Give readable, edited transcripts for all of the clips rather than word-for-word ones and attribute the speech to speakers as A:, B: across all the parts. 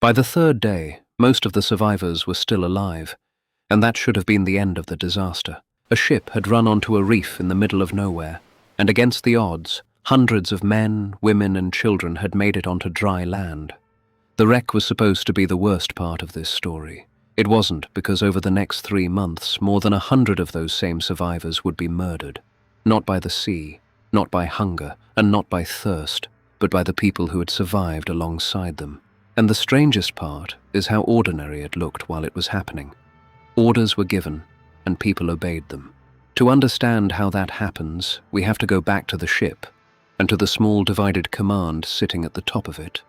A: By the third day, most of the survivors were still alive, and that should have been the end of the disaster. A ship had run onto a reef in the middle of nowhere, and against the odds, hundreds of men, women, and children had made it onto dry land. The wreck was supposed to be the worst part of this story. It wasn't, because over the next 3 months, more than 100 of those same survivors would be murdered. Not by the sea, not by hunger, and not by thirst, but by the people who had survived alongside them. And the strangest part is how ordinary it looked while it was happening. Orders were given, and people obeyed them. To understand how that happens, we have to go back to the ship, and to the small divided command sitting at the top of it.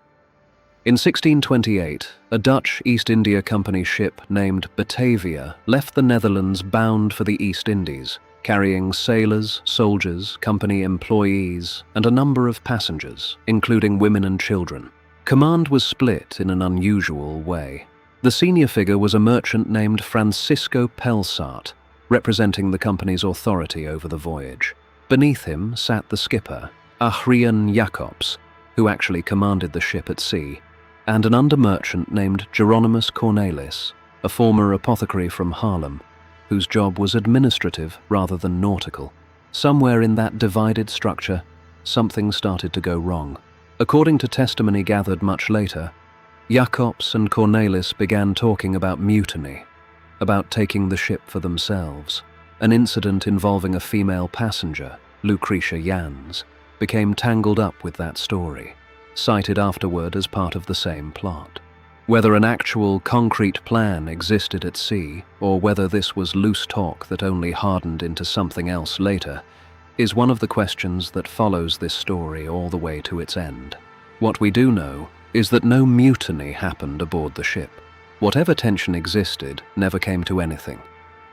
A: In 1628, a Dutch East India Company ship named Batavia left the Netherlands bound for the East Indies, carrying sailors, soldiers, company employees, and a number of passengers, including women and children. Command was split in an unusual way. The senior figure was a merchant named Francisco Pelsart, representing the company's authority over the voyage. Beneath him sat the skipper, Adrian Jacobs, who actually commanded the ship at sea, and an under-merchant named Jeronimus Cornelisz, a former apothecary from Haarlem, whose job was administrative rather than nautical. Somewhere in that divided structure, something started to go wrong. According to testimony gathered much later, Jacobs and Cornelisz began talking about mutiny, about taking the ship for themselves. An incident involving a female passenger, Lucretia Jans, became tangled up with that story, cited afterward as part of the same plot. Whether an actual concrete plan existed at sea, or whether this was loose talk that only hardened into something else later, is one of the questions that follows this story all the way to its end. What we do know is that no mutiny happened aboard the ship. Whatever tension existed never came to anything,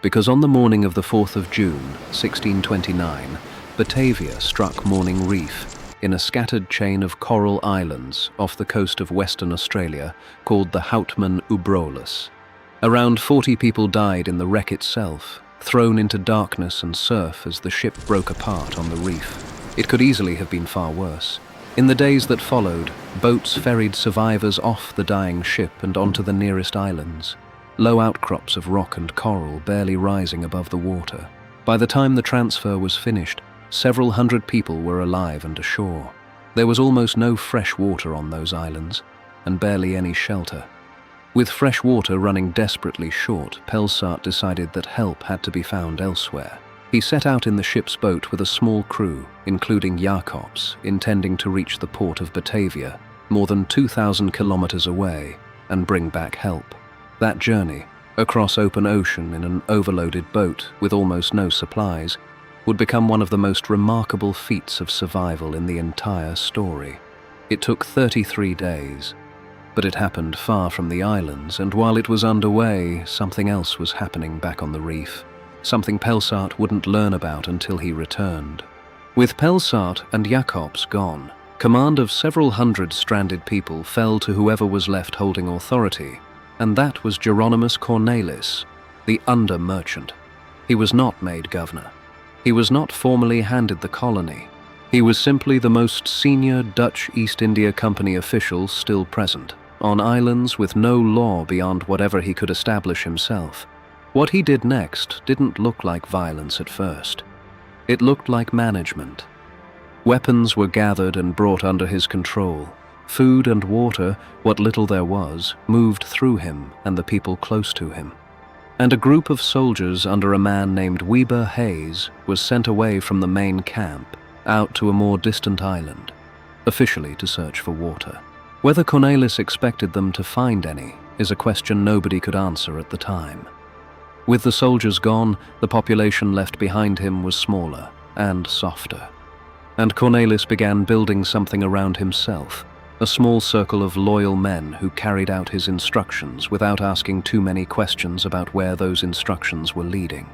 A: because on the morning of the 4th of June, 1629, Batavia struck Morning Reef in a scattered chain of coral islands off the coast of Western Australia called the Houtman Ubrolus. Around 40 people died in the wreck itself, thrown into darkness and surf as the ship broke apart on the reef. It could easily have been far worse. In the days that followed, boats ferried survivors off the dying ship and onto the nearest islands, low outcrops of rock and coral barely rising above the water. By the time the transfer was finished, several hundred people were alive and ashore. There was almost no fresh water on those islands, and barely any shelter. With fresh water running desperately short, Pelsart decided that help had to be found elsewhere. He set out in the ship's boat with a small crew, including Jacobs, intending to reach the port of Batavia, more than 2,000 kilometers away, and bring back help. That journey, across open ocean in an overloaded boat with almost no supplies, would become one of the most remarkable feats of survival in the entire story. It took 33 days, but it happened far from the islands, and while it was underway, something else was happening back on the reef, something Pelsart wouldn't learn about until he returned. With Pelsart and Jacobs gone, command of several hundred stranded people fell to whoever was left holding authority, and that was Jeronimus Cornelisz, the under-merchant. He was not made governor. He was not formally handed the colony. He was simply the most senior Dutch East India Company official still present, on islands with no law beyond whatever he could establish himself. What he did next didn't look like violence at first. It looked like management. Weapons were gathered and brought under his control. Food and water, what little there was, moved through him and the people close to him. And a group of soldiers under a man named Wiebbe Hayes was sent away from the main camp, out to a more distant island, officially to search for water. Whether Cornelisz expected them to find any is a question nobody could answer at the time. With the soldiers gone, the population left behind him was smaller and softer. And Cornelisz began building something around himself, a small circle of loyal men who carried out his instructions without asking too many questions about where those instructions were leading.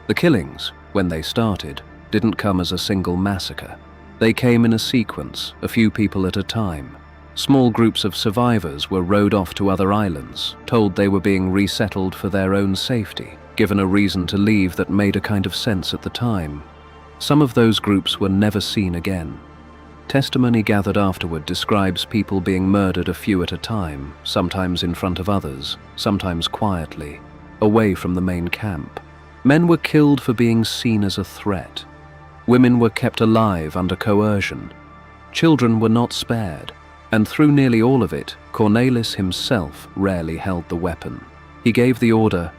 A: The killings, when they started, didn't come as a single massacre. They came in a sequence, a few people at a time. Small groups of survivors were rowed off to other islands, told they were being resettled for their own safety, given a reason to leave that made a kind of sense at the time. Some of those groups were never seen again. Testimony gathered afterward describes people being murdered a few at a time, sometimes in front of others, sometimes quietly, away from the main camp. Men were killed for being seen as a threat. Women were kept alive under coercion. Children were not spared, and through nearly all of it, Cornelisz himself rarely held the weapon. He gave the order,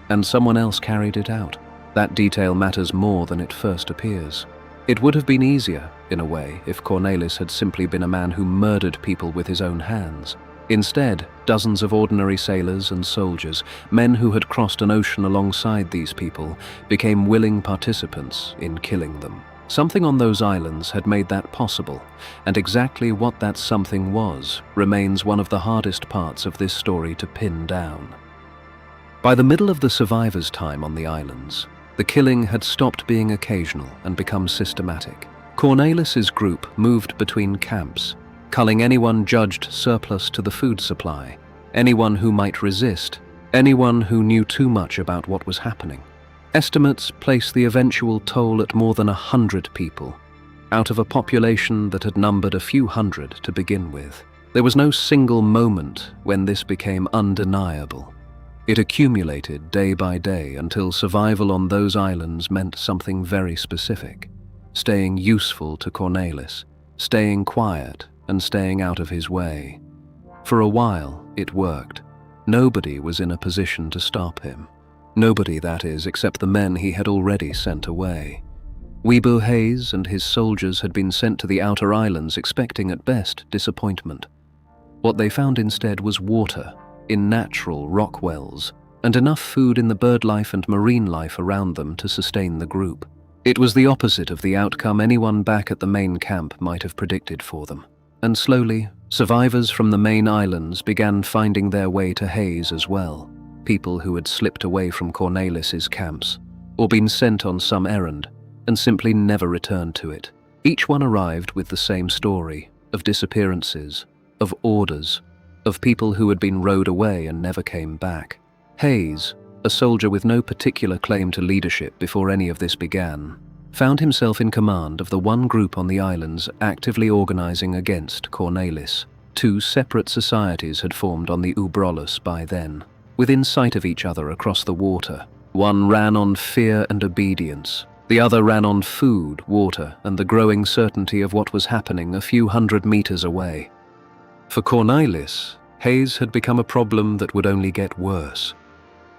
A: and someone else carried it out. That detail matters more than it first appears. It would have been easier, in a way, if Cornelisz had simply been a man who murdered people with his own hands. Instead, dozens of ordinary sailors and soldiers, men who had crossed an ocean alongside these people, became willing participants in killing them. Something on those islands had made that possible, and exactly what that something was remains one of the hardest parts of this story to pin down. By the middle of the survivors' time on the islands, the killing had stopped being occasional and become systematic. Cornelisz's group moved between camps, culling anyone judged surplus to the food supply, anyone who might resist, anyone who knew too much about what was happening. Estimates place the eventual toll at more than 100 people, out of a population that had numbered a few hundred to begin with. There was no single moment when this became undeniable. It accumulated day by day until survival on those islands meant something very specific: staying useful to Cornelisz, staying quiet and staying out of his way. For a while, it worked. Nobody was in a position to stop him. Nobody, that is, except the men he had already sent away. Wiebbe Hayes and his soldiers had been sent to the outer islands expecting at best disappointment. What they found instead was water in natural rock wells, and enough food in the bird life and marine life around them to sustain the group. It was the opposite of the outcome anyone back at the main camp might have predicted for them. And slowly, survivors from the main islands began finding their way to Hayes as well. People who had slipped away from Cornelisz's camps, or been sent on some errand, and simply never returned to it. Each one arrived with the same story, of disappearances, of orders, of people who had been rowed away and never came back. Hayes, a soldier with no particular claim to leadership before any of this began, found himself in command of the one group on the islands actively organizing against Cornelisz. Two separate societies had formed on the Ubrolus by then, within sight of each other across the water. One ran on fear and obedience. The other ran on food, water, and the growing certainty of what was happening a few hundred meters away. For Cornelisz, Hayes had become a problem that would only get worse.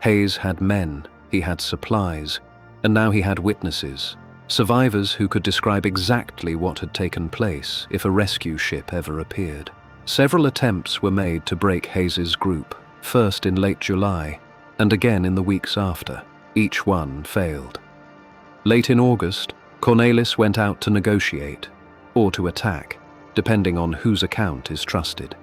A: Hayes had men, he had supplies, and now he had witnesses, survivors who could describe exactly what had taken place if a rescue ship ever appeared. Several attempts were made to break Hayes's group, first in late July, and again in the weeks after. Each one failed. Late in August, Cornelisz went out to negotiate, or to attack, depending on whose account is trusted.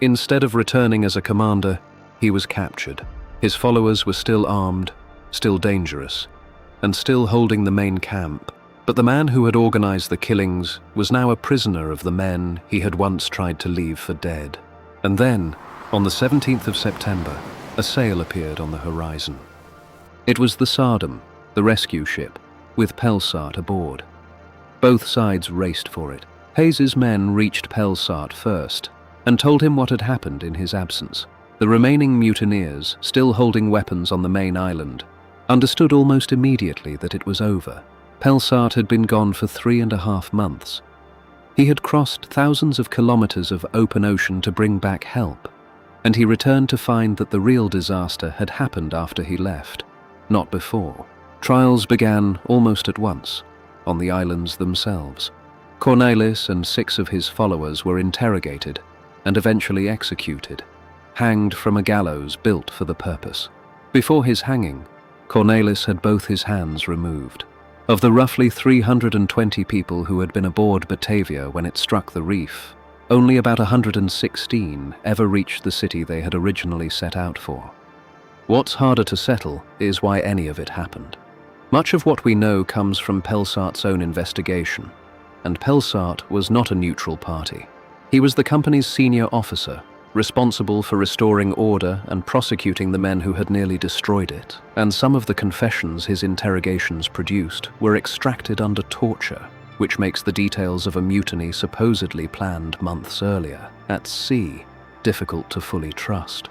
A: Instead of returning as a commander, he was captured. His followers were still armed, still dangerous, and still holding the main camp, but the man who had organized the killings was now a prisoner of the men he had once tried to leave for dead. And then, on the 17th of September, a sail appeared on the horizon. It was the Sardom, the rescue ship, with Pelsart aboard. Both sides raced for it. Hayes's men reached Pelsart first and told him what had happened in his absence. The remaining mutineers, still holding weapons on the main island, understood almost immediately that it was over. Pelsart had been gone for 3.5 months. He had crossed thousands of kilometers of open ocean to bring back help, and he returned to find that the real disaster had happened after he left, not before. Trials began almost at once, on the islands themselves. Cornelisz and 6 of his followers were interrogated and eventually executed, hanged from a gallows built for the purpose. Before his hanging, Cornelisz had both his hands removed. Of the roughly 320 people who had been aboard Batavia when it struck the reef, only about 116 ever reached the city they had originally set out for. What's harder to settle is why any of it happened. Much of what we know comes from Pelsart's own investigation, and Pelsart was not a neutral party. He was the company's senior officer, responsible for restoring order and prosecuting the men who had nearly destroyed it, and some of the confessions his interrogations produced were extracted under torture, which makes the details of a mutiny supposedly planned months earlier, at sea, difficult to fully trust.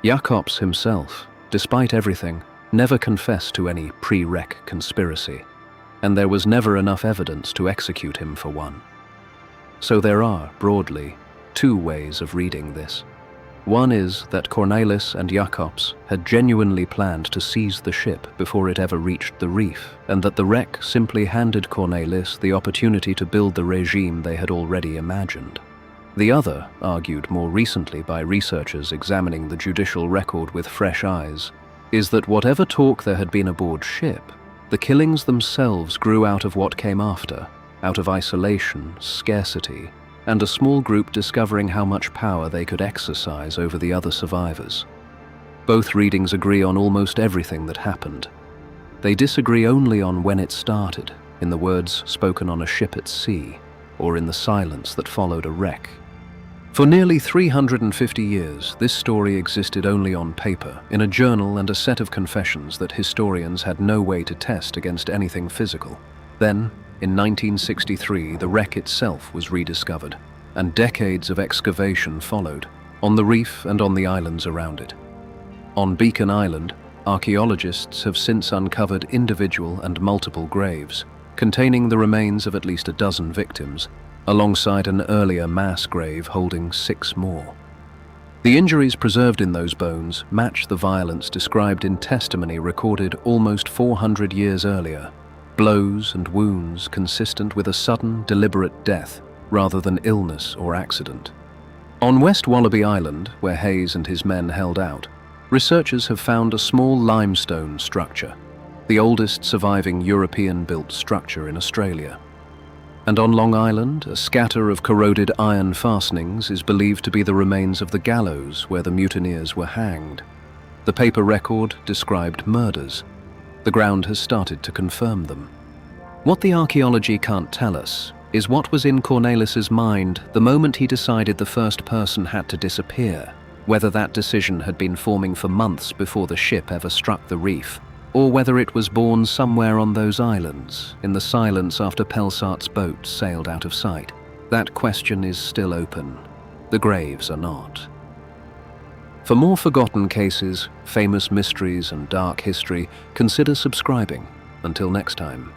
A: Jacobs himself, despite everything, never confessed to any pre-wreck conspiracy, and there was never enough evidence to execute him for one. So there are, broadly, two ways of reading this. One is that Cornelisz and Jacobs had genuinely planned to seize the ship before it ever reached the reef, and that the wreck simply handed Cornelisz the opportunity to build the regime they had already imagined. The other, argued more recently by researchers examining the judicial record with fresh eyes, is that whatever talk there had been aboard ship, the killings themselves grew out of what came after, out of isolation, scarcity, and a small group discovering how much power they could exercise over the other survivors. Both readings agree on almost everything that happened. They disagree only on when it started, in the words spoken on a ship at sea, or in the silence that followed a wreck. For nearly 350 years, this story existed only on paper, in a journal and a set of confessions that historians had no way to test against anything physical. Then, in 1963, the wreck itself was rediscovered, and decades of excavation followed, on the reef and on the islands around it. On Beacon Island, archaeologists have since uncovered individual and multiple graves, containing the remains of at least a dozen victims, alongside an earlier mass grave holding 6 more. The injuries preserved in those bones match the violence described in testimony recorded almost 400 years earlier. Blows and wounds consistent with a sudden, deliberate death, rather than illness or accident. On West Wallaby Island, where Hayes and his men held out, researchers have found a small limestone structure, the oldest surviving European-built structure in Australia. And on Long Island, a scatter of corroded iron fastenings is believed to be the remains of the gallows where the mutineers were hanged. The paper record described murders. The ground has started to confirm them. What the archaeology can't tell us is what was in Cornelisz's mind the moment he decided the first person had to disappear, whether that decision had been forming for months before the ship ever struck the reef, or whether it was born somewhere on those islands, in the silence after Pelsart's boat sailed out of sight. That question is still open. The graves are not. For more forgotten cases, famous mysteries and dark history, consider subscribing. Until next time.